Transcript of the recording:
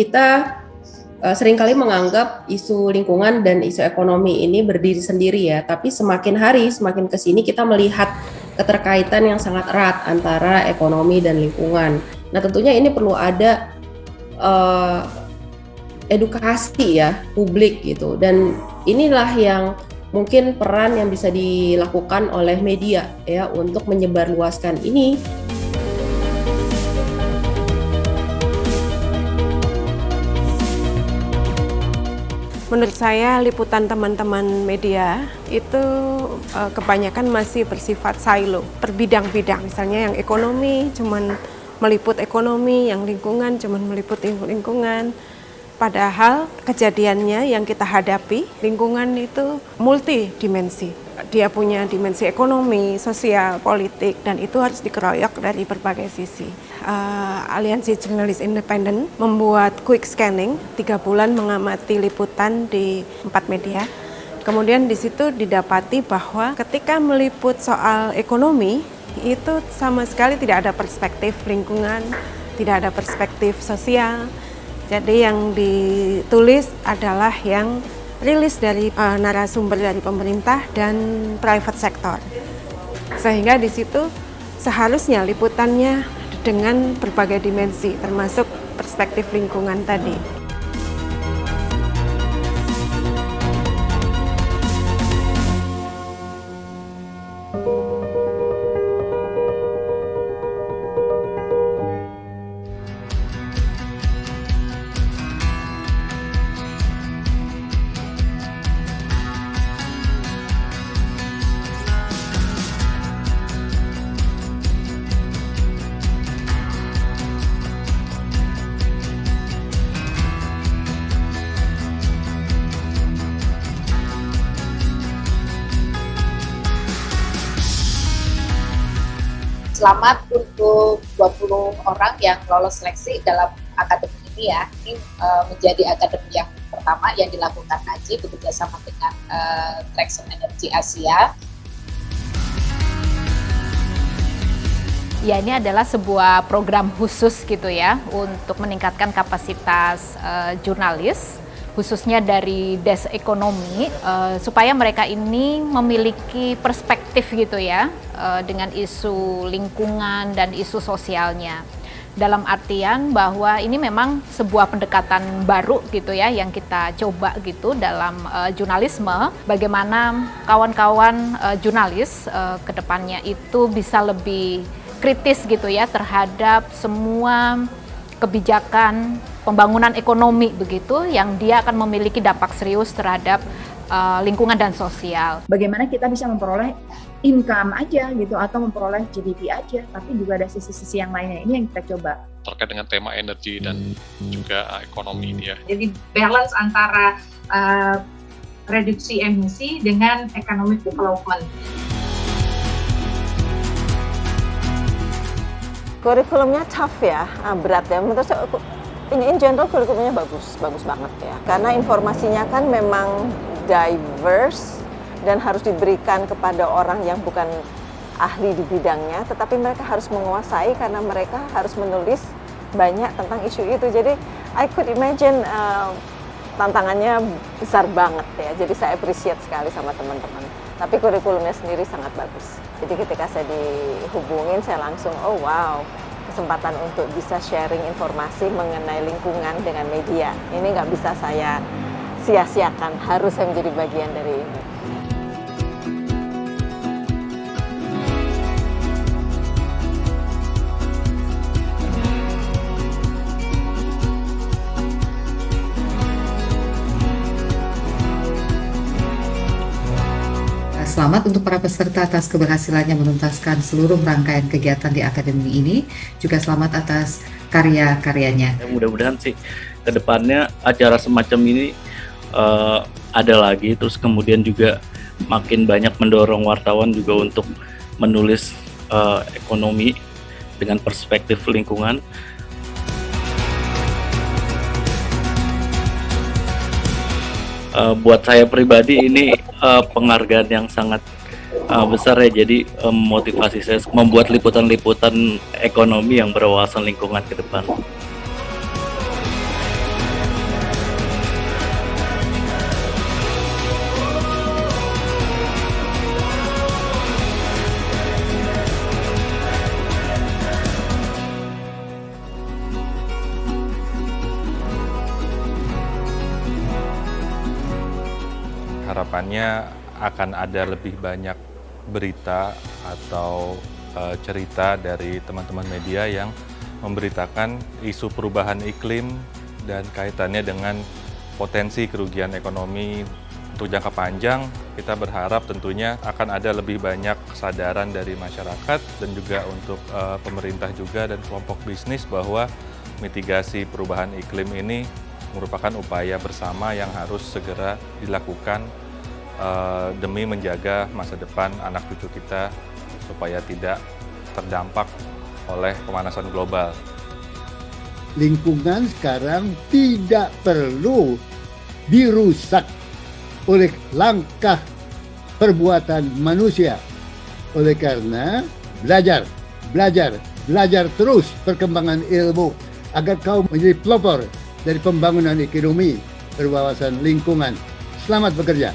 kita seringkali menganggap isu lingkungan dan isu ekonomi ini berdiri sendiri ya, tapi semakin hari semakin kesini kita melihat keterkaitan yang sangat erat antara ekonomi dan lingkungan. Nah tentunya ini perlu ada edukasi ya publik gitu, dan inilah yang mungkin peran yang bisa dilakukan oleh media ya untuk menyebarluaskan ini. Menurut saya liputan teman-teman media itu kebanyakan masih bersifat silo, berbidang-bidang. Misalnya yang ekonomi cuman meliput ekonomi, yang lingkungan cuman meliput lingkungan. Padahal kejadiannya yang kita hadapi, lingkungan itu multidimensi. Dia punya dimensi ekonomi, sosial, politik, dan itu harus dikeroyok dari berbagai sisi. Aliansi Jurnalis Independen membuat quick scanning, 3 bulan mengamati liputan di 4 media. Kemudian di situ didapati bahwa ketika meliput soal ekonomi, itu sama sekali tidak ada perspektif lingkungan, tidak ada perspektif sosial. Jadi yang ditulis adalah yang rilis dari narasumber dari pemerintah dan private sector. Sehingga di situ seharusnya liputannya dengan berbagai dimensi, termasuk perspektif lingkungan tadi. Selamat untuk 20 orang yang lolos seleksi dalam akademi ini ya. Ini menjadi akademi yang pertama yang dilakukan AJI bekerjasama dengan Traction Energy Asia. Ya, ini adalah sebuah program khusus gitu ya untuk meningkatkan kapasitas jurnalis, khususnya dari desk ekonomi, supaya mereka ini memiliki perspektif gitu ya dengan isu lingkungan dan isu sosialnya. Dalam artian bahwa ini memang sebuah pendekatan baru gitu ya yang kita coba gitu dalam jurnalisme, bagaimana kawan-kawan jurnalis ke depannya itu bisa lebih kritis gitu ya terhadap semua kebijakan pembangunan ekonomi begitu yang dia akan memiliki dampak serius terhadap lingkungan dan sosial. Bagaimana kita bisa memperoleh income aja gitu atau memperoleh GDP aja, tapi juga ada sisi-sisi yang lainnya. Ini yang kita coba. Terkait dengan tema energi dan juga ekonomi ini ya. Jadi balance antara reduksi emisi dengan economic development. Kurikulumnya tough ya, berat ya. Menurut saya in general kurikulumnya bagus banget ya. Karena informasinya kan memang diverse dan harus diberikan kepada orang yang bukan ahli di bidangnya, tetapi mereka harus menguasai karena mereka harus menulis banyak tentang isu itu. Jadi I could imagine tantangannya besar banget ya. Jadi saya appreciate sekali sama teman-teman. Tapi kurikulumnya sendiri sangat bagus. Jadi ketika saya dihubungin, saya langsung, oh wow, kesempatan untuk bisa sharing informasi mengenai lingkungan dengan media. Ini nggak bisa saya sia-siakan, harus saya menjadi bagian dari ini. Selamat untuk para peserta atas keberhasilannya menuntaskan seluruh rangkaian kegiatan di akademi ini. Juga selamat atas karya-karyanya. Mudah-mudahan sih ke depannya acara semacam ini ada lagi, terus kemudian juga makin banyak mendorong wartawan juga untuk menulis ekonomi dengan perspektif lingkungan. Buat saya pribadi ini penghargaan yang sangat besar ya, jadi motivasi saya membuat liputan-liputan ekonomi yang berwawasan lingkungan ke depan. kedepannya akan ada lebih banyak berita atau cerita dari teman-teman media yang memberitakan isu perubahan iklim dan kaitannya dengan potensi kerugian ekonomi untuk jangka panjang. Kita berharap tentunya akan ada lebih banyak kesadaran dari masyarakat dan juga untuk pemerintah juga dan kelompok bisnis bahwa mitigasi perubahan iklim ini merupakan upaya bersama yang harus segera dilakukan demi menjaga masa depan anak cucu kita supaya tidak terdampak oleh pemanasan global. Lingkungan sekarang tidak perlu dirusak oleh langkah perbuatan manusia. Oleh karena belajar terus perkembangan ilmu agar kau menjadi pelopor dari pembangunan ekonomi berwawasan lingkungan. Selamat bekerja.